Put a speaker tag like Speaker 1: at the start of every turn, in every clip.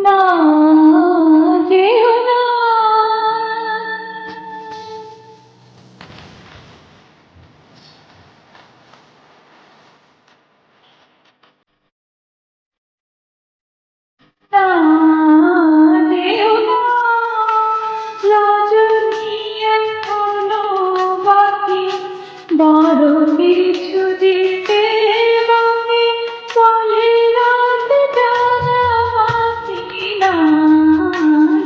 Speaker 1: না যেও না, না যেও না, রজনী এখনো বাকি, বড় কিছু দিতে বাকি, বলে রাত জাগা বাকি। না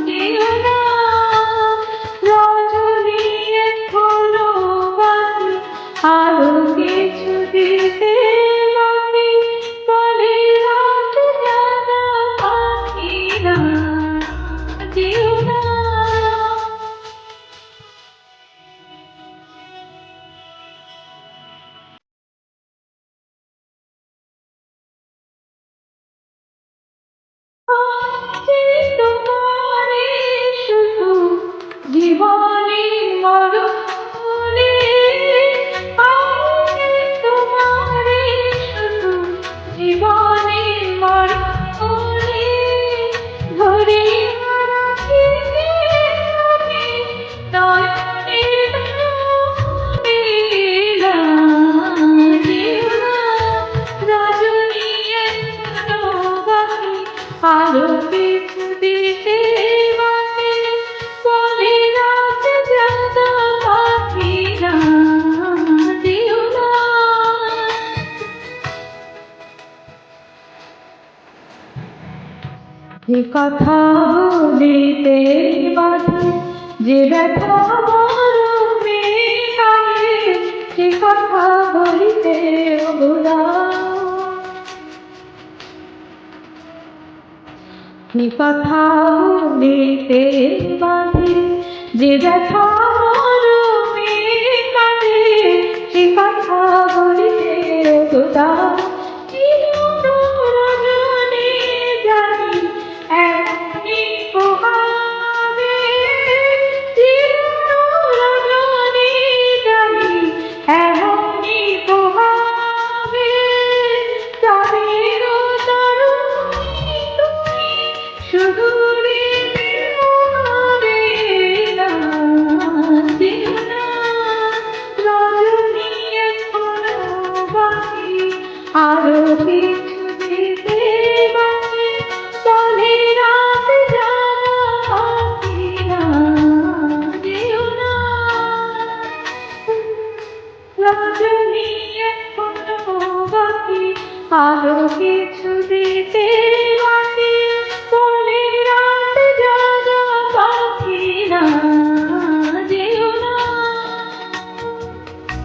Speaker 1: যেও না, রজনী এখনো বাকি, আরো কিছু দিতে বাকি, বলে রাত জাগা বাকি। না যেও না, যে তোমারে শুধু জীবনে মরণে, আমি তোমারে শুধু জীবনে মরণে, ধরে রাখি আমি নয়নের ধামে। না যেও না, রজনী এখনো বাকি, আরো কিছু দিতে বাকি, বলে রাত জাগা বাকি। না যেও না, যে কথা বলিতে বাধে, যে ব্যথা মরমে কাহে, সে কথা বলিতে অবলা, যে কথা বলিতে বাধে, যে ব্যথা